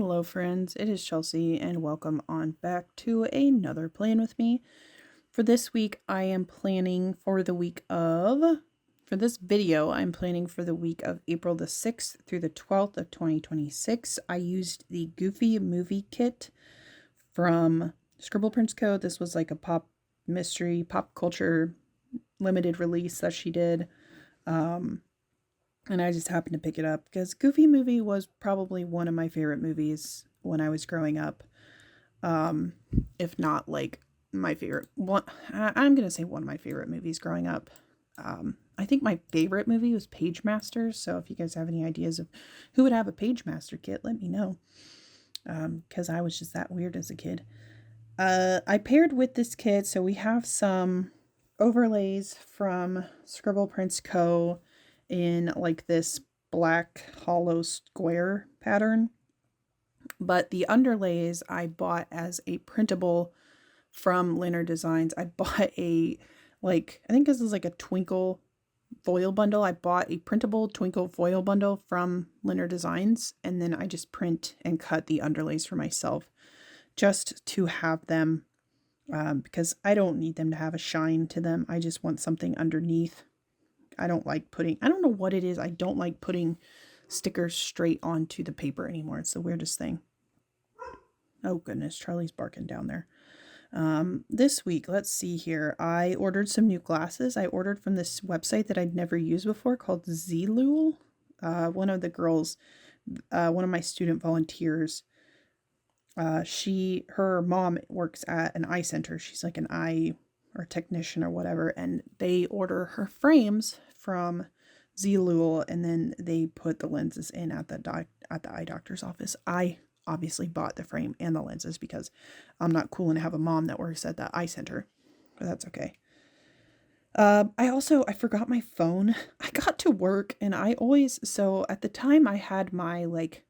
Hello friends, it is Chelsea and welcome on back to another plan with me. For this week I am planning for the week of, for this video I'm planning for the week of April the 6th through the 12th of 2026. I used the Goofy movie kit from Scribble Co. This was like a pop mystery, pop culture limited release that she did. And I just happened to pick it up because Goofy movie was probably one of my favorite movies when I was growing up. If not like my favorite one, I'm going to say one of my favorite movies growing up. I think my favorite movie was Page Masters. So if you guys have any ideas of who would have a Page Master kit, let me know. Because I was just that weird as a kid. I paired with this kit. So we have some overlays from Scribble Prince Co. in like this black hollow square pattern, but the underlays I bought as a printable from Liner Designs. I bought I think this is like a twinkle foil bundle. I bought a printable twinkle foil bundle from Liner Designs, and then I just print and cut the underlays for myself just to have them, because I don't need them to have a shine to them. I just want something underneath. I don't know what it is. I don't like putting stickers straight onto the paper anymore. It's the weirdest thing. Oh goodness, Charlie's barking down there. This week, let's see here. I ordered some new glasses. I ordered from this website that I'd never used before called Zlul. One of the girls, one of my student volunteers, her mom works at an eye center. She's like an eye or technician or whatever, and they order her frames from Zlul, and then they put the lenses in at the eye doctor's office. I obviously bought the frame and the lenses because I'm not cool and have a mom that works at the eye center, but that's okay. I forgot my phone. I got to work and so at the time I had my like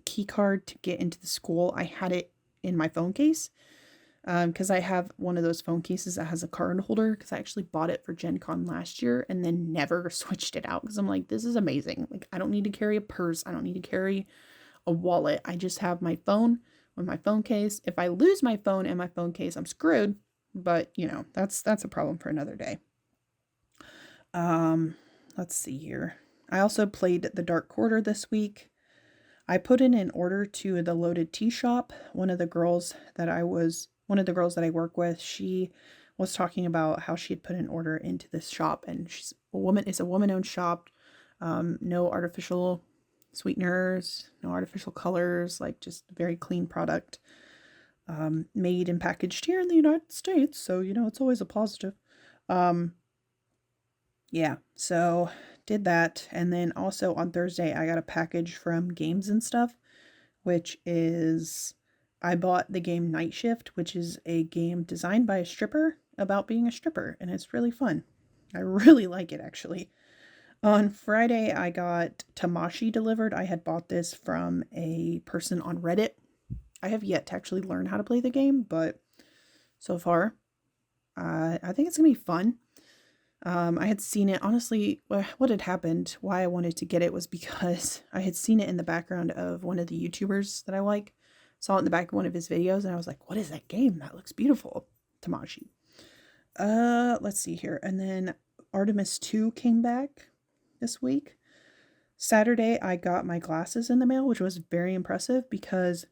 key card to get into the school. I had it in my phone case. Because I have one of those phone cases that has a card holder, because I actually bought it for Gen Con last year and then never switched it out because I'm like, this is amazing. Like, I don't need to carry a purse. I don't need to carry a wallet. I just have my phone with my phone case. If I lose my phone and my phone case, I'm screwed. But, that's a problem for another day. Let's see here. I also played The Dark Quarter this week. I put in an order to the Loaded Tea Shop. One of the girls that I work with, she was talking about how she had put an order into this shop, and it's a woman-owned shop. No artificial sweeteners, no artificial colors, like just very clean product. Made and packaged here in the United States, so it's always a positive. Yeah, so did that, and then also on Thursday I got a package from Games and Stuff, which is, I bought the game Night Shift, which is a game designed by a stripper about being a stripper, and it's really fun. I really like it, actually. On Friday, I got Tamashi delivered. I had bought this from a person on Reddit. I have yet to actually learn how to play the game, but so far, I think it's going to be fun. I had seen it, honestly, what had happened, why I wanted to get it was because I had seen it in the background of one of the YouTubers that I like. Saw it in the back of one of his videos, and I was like, what is that game? That looks beautiful. Tamashi. Let's see here. And then Artemis 2 came back this week. Saturday, I got my glasses in the mail, which was very impressive because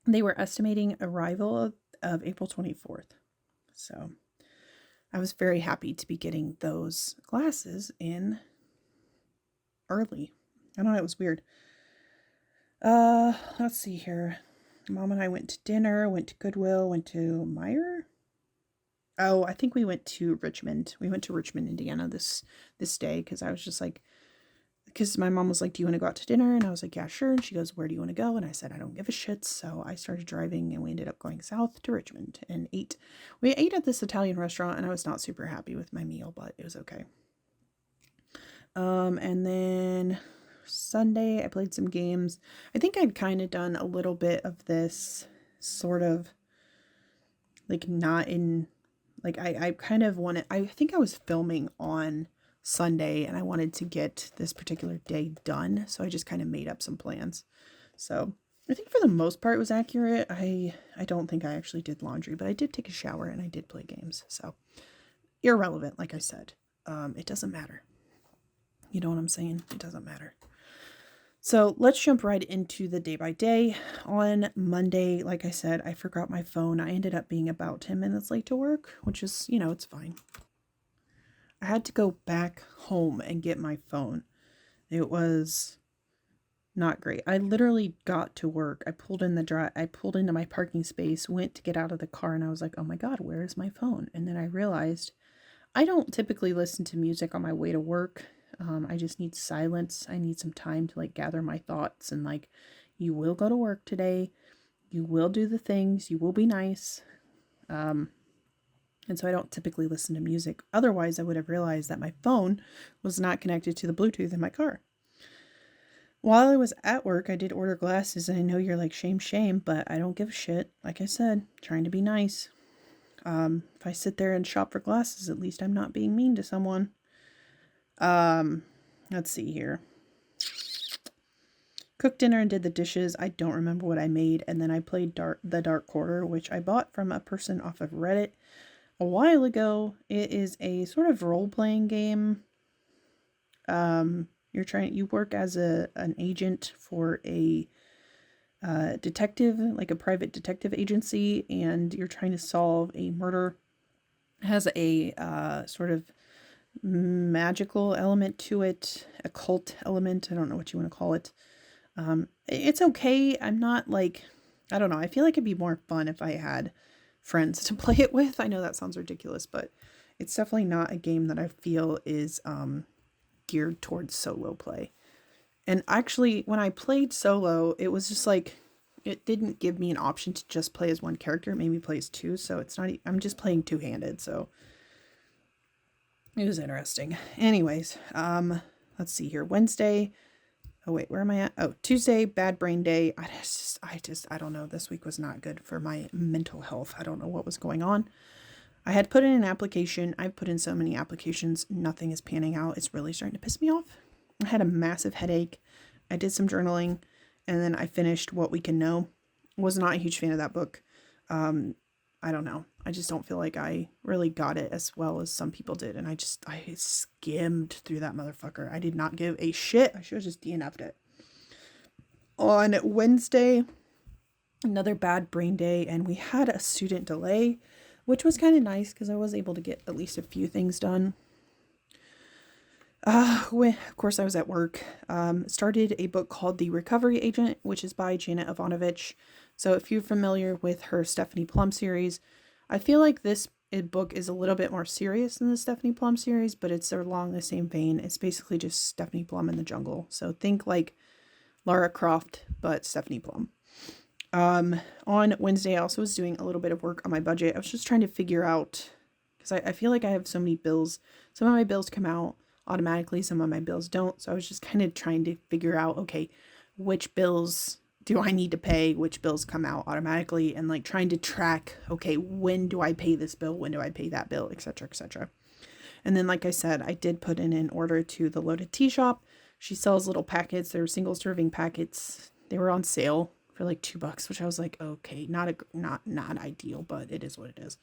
they were estimating arrival of April 24th. So I was very happy to be getting those glasses in early. I don't know, it was weird. Let's see here. Mom and I went to dinner, went to Goodwill, went to Meijer. Oh, I think we went to Richmond. We went to Richmond, Indiana this day because I was just like, because my mom was like, do you want to go out to dinner? And I was like, yeah, sure. And she goes, where do you want to go? And I said, I don't give a shit. So I started driving and we ended up going south to Richmond and ate. We ate at this Italian restaurant and I was not super happy with my meal, but it was okay. And then Sunday I played some games. I think I'd kind of done a little bit of this sort of like not in, like I kind of wanted, I think I was filming on Sunday and I wanted to get this particular day done. So I just kind of made up some plans. So I think for the most part it was accurate. I don't think I actually did laundry, but I did take a shower and I did play games. So irrelevant, like I said. It doesn't matter. You know what I'm saying? It doesn't matter. So let's jump right into the day by day. On Monday, like I said, I forgot my phone. I ended up being about 10 minutes late to work, which is, it's fine. I had to go back home and get my phone. It was not great. I literally got to work. I pulled into my parking space, went to get out of the car, and I was like, "Oh my God, where is my phone?" And then I realized I don't typically listen to music on my way to work. I just need silence. I need some time to gather my thoughts and you will go to work today. You will do the things. You will be nice. And so I don't typically listen to music. Otherwise, I would have realized that my phone was not connected to the Bluetooth in my car. While I was at work, I did order glasses, and I know you're like, shame, shame, but I don't give a shit. Like I said, trying to be nice. If I sit there and shop for glasses, at least I'm not being mean to someone. Let's see here. Cooked dinner and did the dishes. I don't remember what I made. And then I played the Dark Quarter, which I bought from a person off of Reddit a while ago. It is a sort of role-playing game. You work as an agent for a detective, like a private detective agency, and you're trying to solve a murder. It has a sort of magical element to it, occult element. I don't know what you want to call it. It's okay. I'm not I don't know. I feel like it'd be more fun if I had friends to play it with. I know that sounds ridiculous, but it's definitely not a game that I feel is geared towards solo play. And actually, when I played solo, it was just it didn't give me an option to just play as one character. It made me play as two, so it's not, I'm just playing two-handed, so it was interesting. Anyways, let's see here. Wednesday. Oh wait, where am I at? Oh, Tuesday, bad brain day. I don't know. This week was not good for my mental health. I don't know what was going on. I had put in an application. I've put in so many applications. Nothing is panning out. It's really starting to piss me off. I had a massive headache. I did some journaling, and then I finished What We Can Know. Was not a huge fan of that book. I don't know. I just don't feel like I really got it as well as some people did. And I skimmed through that motherfucker. I did not give a shit. I should have just DNF'd it. On Wednesday, another bad brain day, and we had a student delay, which was kind of nice because I was able to get at least a few things done. Of course, I was at work. Started a book called The Recovery Agent, which is by Janet Ivanovich. So if you're familiar with her Stephanie Plum series, I feel like this book is a little bit more serious than the Stephanie Plum series, but it's along the same vein. It's basically just Stephanie Plum in the jungle. So think like Lara Croft, but Stephanie Plum. On Wednesday, I also was doing a little bit of work on my budget. I was just trying to figure out, because I feel like I have so many bills. Some of my bills come out automatically, some of my bills don't. So I was just kind of trying to figure out, okay, which bills do I need to pay, which bills come out automatically, and trying to track, okay, when do I pay this bill, when do I pay that bill, etc., etc. And then, like I said, I did put in an order to the Loaded Tea Shop. She sells little packets. They're single serving packets. They were on sale for $2, which I was like, okay, not ideal, but it is what it is.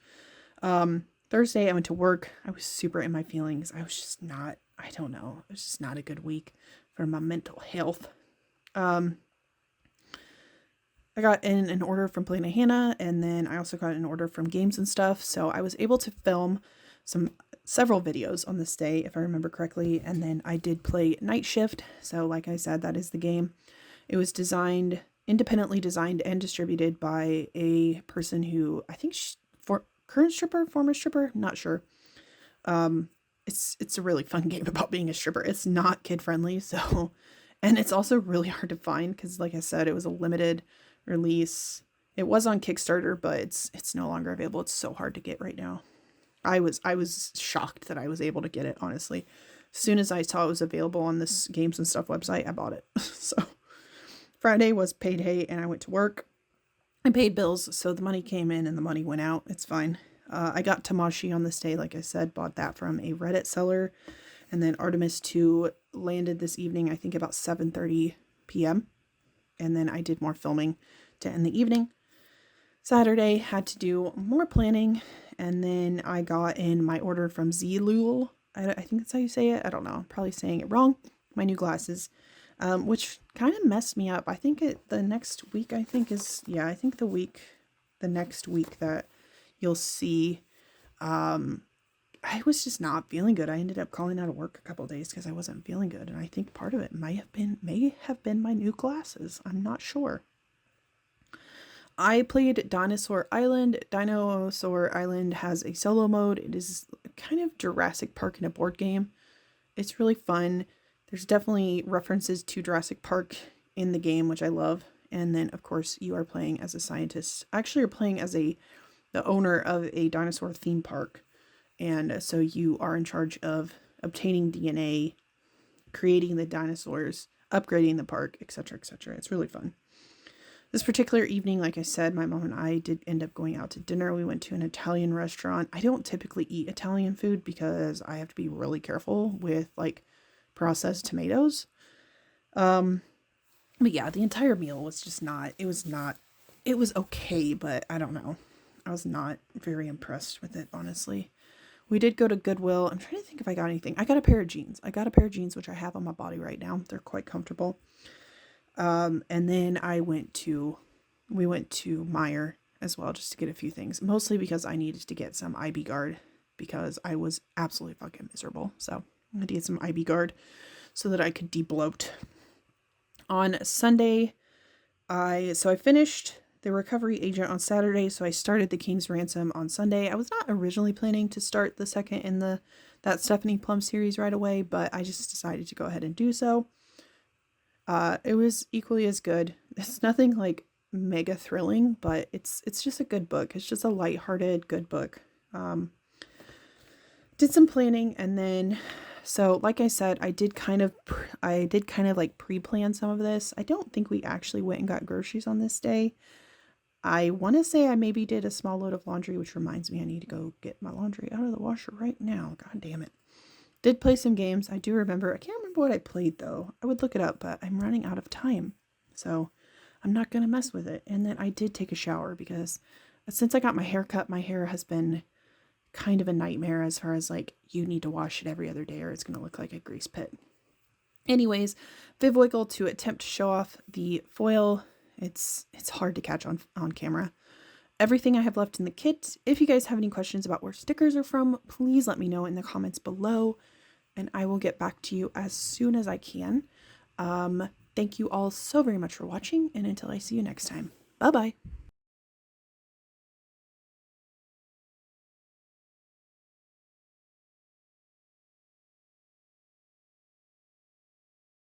Thursday, I went to work. I was super in my feelings. I was just not, I don't know. It was just not a good week for my mental health. I got in an order from Plana Hannah, and then I also got an order from Games and Stuff. So I was able to film several videos on this day, if I remember correctly. And then I did play Night Shift. So like I said, that is the game. It was independently designed and distributed by a person who I think current stripper, former stripper, not sure. It's a really fun game about being a stripper. It's not kid friendly, so, and it's also really hard to find because, like I said, it was a limited release. It was on Kickstarter, but it's no longer available. It's so hard to get right now. I was shocked that I was able to get it, honestly. As soon as I saw it was available on this Games and Stuff website, I bought it. So Friday was payday and I went to work. I paid bills, so the money came in and the money went out. It's fine. I got Tamashi on this day, like I said, bought that from a Reddit seller. And then Artemis 2 landed this evening, I think about 7:30 p.m. and then I did more filming to end the evening. Saturday, had to do more planning, and then I got in my order from Zlul. I think that's how you say it. I don't know. I'm probably saying it wrong. My new glasses, which kind of messed me up. I think the next week, I think the next week that you'll see, I was just not feeling good. I ended up calling out of work a couple of days because I wasn't feeling good. And I think part of it may have been my new glasses. I'm not sure. I played Dinosaur Island. Dinosaur Island has a solo mode. It is kind of Jurassic Park in a board game. It's really fun. There's definitely references to Jurassic Park in the game, which I love. And then, of course, you are playing as a scientist. Actually, you're playing as the owner of a dinosaur theme park. And so you are in charge of obtaining DNA, creating the dinosaurs, upgrading the park, etc., etc. It's really fun. This particular evening, like I said, my mom and I did end up going out to dinner. We went to an Italian restaurant. I don't typically eat Italian food because I have to be really careful with like processed tomatoes. But yeah, the entire meal was just it was okay, but I don't know. I was not very impressed with it, honestly. We did go to Goodwill. I'm trying to think if I got anything. I got a pair of jeans. Which I have on my body right now. They're quite comfortable. And then we went to Meijer as well, just to get a few things, mostly because I needed to get some IB Guard because I was absolutely fucking miserable. So I had to get some IB Guard so that I could de-bloat. On Sunday, I finished the Recovery Agent on Saturday, so I started the King's Ransom on Sunday. I was not originally planning to start the second in that Stephanie Plum series right away, but I just decided to go ahead and do so. It was equally as good. It's nothing like mega thrilling, but it's just a good book. It's just a lighthearted, good book. Did some planning, and then, so like I said, I did kind of like pre-plan some of this. I don't think we actually went and got groceries on this day. I want to say I maybe did a small load of laundry, which reminds me I need to go get my laundry out of the washer right now. God damn it. Did play some games. I do remember. I can't remember what I played though. I would look it up, but I'm running out of time. So I'm not going to mess with it. And then I did take a shower because since I got my hair cut, my hair has been kind of a nightmare as far as like, you need to wash it every other day or it's going to look like a grease pit. Anyways, Viv Wiggle to attempt to show off the foil. It's hard to catch on camera. Everything I have left in the kit. If you guys have any questions about where stickers are from, please let me know in the comments below, and I will get back to you as soon as I can. Thank you all so very much for watching, and until I see you next time, bye-bye.